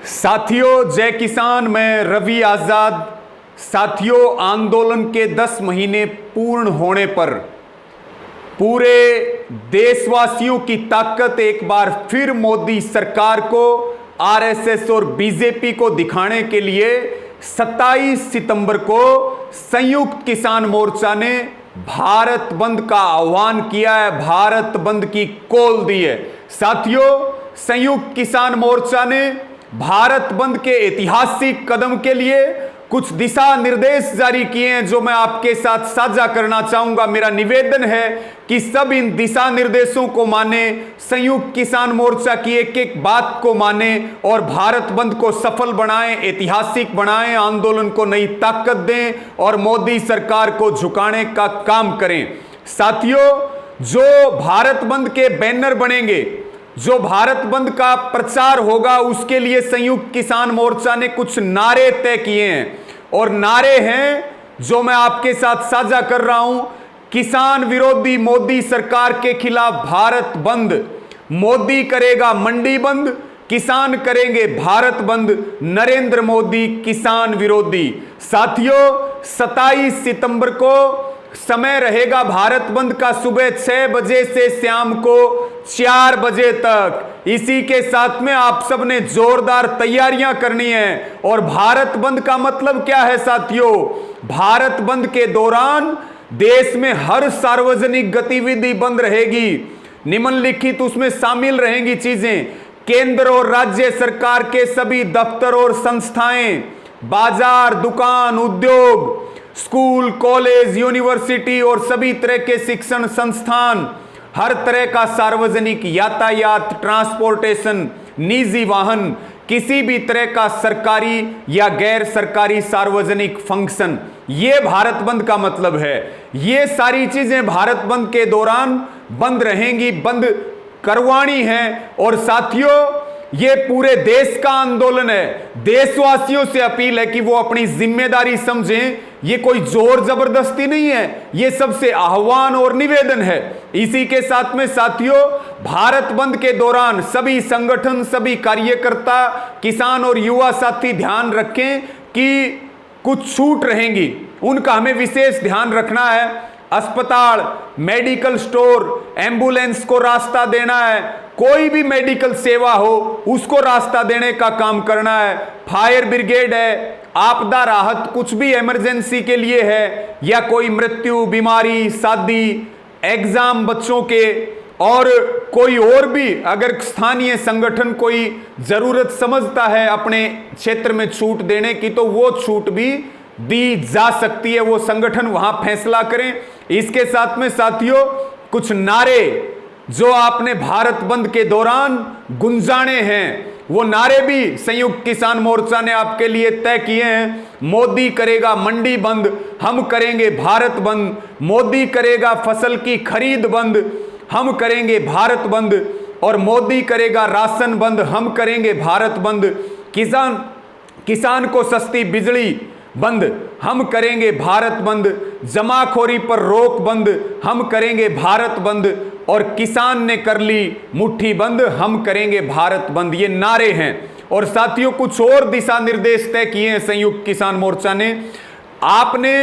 साथियों, जय किसान। मैं रवि आजाद। साथियों, आंदोलन के 10 महीने पूर्ण होने पर पूरे देशवासियों की ताकत एक बार फिर मोदी सरकार को, आरएसएस और बीजेपी को दिखाने के लिए 27 सितंबर को संयुक्त किसान मोर्चा ने भारत बंद का आह्वान किया है, भारत बंद की कॉल दी है। साथियों, संयुक्त किसान मोर्चा ने भारत बंद के ऐतिहासिक कदम के लिए कुछ दिशा निर्देश जारी किए हैं जो मैं आपके साथ साझा करना चाहूंगा। मेरा निवेदन है कि सब इन दिशा निर्देशों को माने, संयुक्त किसान मोर्चा की एक एक बात को माने और भारत बंद को सफल बनाएं, ऐतिहासिक बनाएं, आंदोलन को नई ताकत दें और मोदी सरकार को झुकाने का काम करें। साथियों, जो भारत बंद के बैनर बनेंगे, जो भारत बंद का प्रचार होगा, उसके लिए संयुक्त किसान मोर्चा ने कुछ नारे तय किए हैं और नारे हैं जो मैं आपके साथ साझा कर रहा हूं। किसान विरोधी मोदी सरकार के खिलाफ भारत बंद, मोदी करेगा मंडी बंद, किसान करेंगे भारत बंद, नरेंद्र मोदी किसान विरोधी। साथियों, 27 सितंबर को समय रहेगा भारत बंद का सुबह 6 बजे से शाम को 4 बजे तक। इसी के साथ में आप सब ने जोरदार तैयारियां करनी है। और भारत बंद का मतलब क्या है साथियों? भारत बंद के दौरान देश में हर सार्वजनिक गतिविधि बंद रहेगी। निम्नलिखित उसमें शामिल रहेंगी चीजें। केंद्र और राज्य सरकार के सभी दफ्तर और संस्थाएं, बाजार, दुकान, उद्योग, स्कूल, कॉलेज, यूनिवर्सिटी और सभी तरह के शिक्षण संस्थान, हर तरह का सार्वजनिक यातायात, ट्रांसपोर्टेशन, निजी वाहन, किसी भी तरह का सरकारी या गैर सरकारी सार्वजनिक फंक्शन, ये भारत बंद का मतलब है। ये सारी चीजें भारत बंद के दौरान बंद रहेंगी, बंद करवानी है। और साथियों, ये पूरे देश का आंदोलन है। देशवासियों से अपील है कि वो अपनी जिम्मेदारी समझें। ये कोई जोर जबरदस्ती नहीं है, ये सबसे आह्वान और निवेदन है। इसी के साथ में साथियों, भारत बंद के दौरान सभी संगठन, सभी कार्यकर्ता, किसान और युवा साथी ध्यान रखें कि कुछ छूट रहेंगी, उनका हमें विशेष ध्यान रखना है। अस्पताल, मेडिकल स्टोर, एम्बुलेंस को रास्ता देना है। कोई भी मेडिकल सेवा हो उसको रास्ता देने का काम करना है। फायर ब्रिगेड है, आपदा राहत, कुछ भी इमरजेंसी के लिए है, या कोई मृत्यु, बीमारी, शादी, एग्जाम बच्चों के, और कोई और भी अगर स्थानीय संगठन कोई जरूरत समझता है अपने क्षेत्र में छूट देने की, तो वो छूट भी दी जा सकती है। वो संगठन वहां फैसला करें। इसके साथ में साथियों, कुछ नारे जो आपने भारत बंद के दौरान गुंजाने हैं, वो नारे भी संयुक्त किसान मोर्चा ने आपके लिए तय किए हैं। मोदी करेगा मंडी बंद, हम करेंगे भारत बंद। मोदी करेगा फसल की खरीद बंद, हम करेंगे भारत बंद। और मोदी करेगा राशन बंद, हम करेंगे भारत बंद। किसान को सस्ती बिजली बंद, हम करेंगे भारत बंद। जमाखोरी पर रोक बंद, हम करेंगे भारत बंद। और किसान ने कर ली मुट्ठी बंद, हम करेंगे भारत बंद। ये नारे हैं। और साथियों, कुछ और दिशा निर्देश तय किए हैं संयुक्त किसान मोर्चा ने। आपने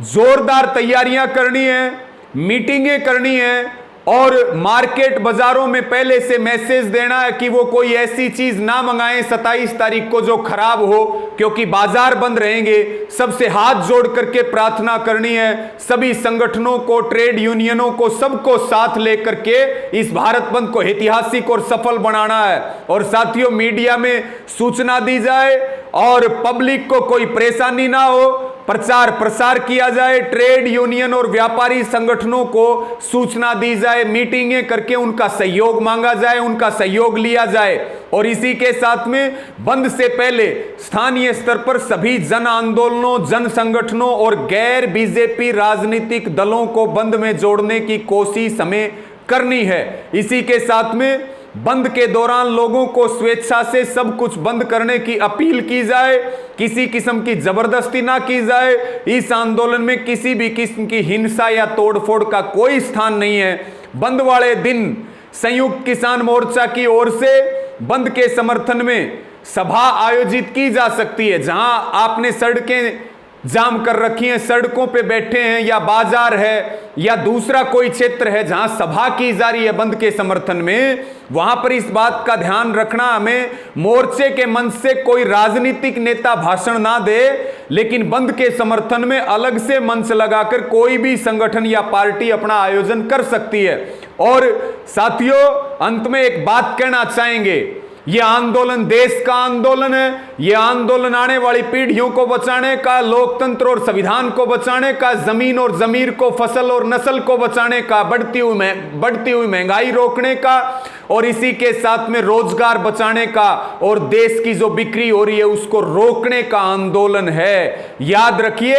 जोरदार तैयारियां करनी है, मीटिंगें करनी है और मार्केट बाजारों में पहले से मैसेज देना है कि वो कोई ऐसी चीज ना मंगाएं 27 तारीख को जो खराब हो, क्योंकि बाजार बंद रहेंगे। सबसे हाथ जोड़ करके प्रार्थना करनी है, सभी संगठनों को, ट्रेड यूनियनों को, सबको साथ लेकर के इस भारत बंद को ऐतिहासिक और सफल बनाना है। और साथियों, मीडिया में सूचना दी जाए और पब्लिक को कोई परेशानी ना हो, प्रचार प्रसार किया जाए। ट्रेड यूनियन और व्यापारी संगठनों को सूचना दी जाए, मीटिंगें करके उनका सहयोग मांगा जाए, उनका सहयोग लिया जाए। और इसी के साथ में बंद से पहले स्थानीय स्तर पर सभी जन आंदोलनों, जन संगठनों और गैर बीजेपी राजनीतिक दलों को बंद में जोड़ने की कोशिश हमें करनी है। इसी के साथ में बंद के दौरान लोगों को स्वेच्छा से सब कुछ बंद करने की अपील की जाए, किसी किस्म की जबरदस्ती ना की जाए। इस आंदोलन में किसी भी किस्म की हिंसा या तोड़फोड़ का कोई स्थान नहीं है। बंद वाले दिन संयुक्त किसान मोर्चा की ओर से बंद के समर्थन में सभा आयोजित की जा सकती है। जहां आपने सड़कें जाम कर रखी हैं, सड़कों पे बैठे हैं, या बाजार है या दूसरा कोई क्षेत्र है जहां सभा की जा रही है बंद के समर्थन में, वहां पर इस बात का ध्यान रखना, हमें मोर्चे के मंच से कोई राजनीतिक नेता भाषण ना दे, लेकिन बंद के समर्थन में अलग से मंच लगाकर कोई भी संगठन या पार्टी अपना आयोजन कर सकती है। और साथियों, अंत में एक बात कहना चाहेंगे, यह आंदोलन देश का आंदोलन है। यह आंदोलन आने वाली पीढ़ियों को बचाने का, लोकतंत्र और संविधान को बचाने का, जमीन और जमीर को, फसल और नस्ल को बचाने का, बढ़ती हुई महंगाई रोकने का, और इसी के साथ में रोजगार बचाने का, और देश की जो बिक्री हो रही है उसको रोकने का आंदोलन है। याद रखिए,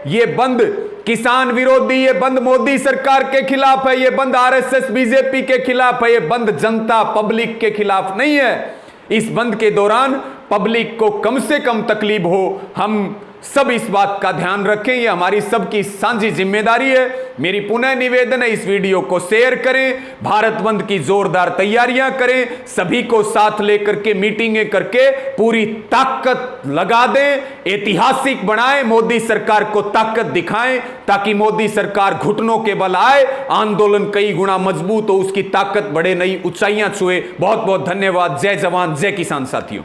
यह बंद किसान विरोधी, ये बंद मोदी सरकार के खिलाफ है, ये बंद आरएसएस बीजेपी के खिलाफ है, ये बंद जनता पब्लिक के खिलाफ नहीं है। इस बंद के दौरान पब्लिक को कम से कम तकलीफ हो, हम सब इस बात का ध्यान रखें, ये हमारी सबकी साझी जिम्मेदारी है। मेरी पुनः निवेदन है, इस वीडियो को शेयर करें, भारत बंद की जोरदार तैयारियां करें, सभी को साथ लेकर के मीटिंगें करके पूरी ताकत लगा दें, ऐतिहासिक बनाएं, मोदी सरकार को ताकत दिखाएं, ताकि मोदी सरकार घुटनों के बल आए, आंदोलन कई गुना मजबूत हो, उसकी ताकत बढ़े, नई ऊंचाइयां छुए। बहुत बहुत धन्यवाद। जय जवान जय किसान साथियों।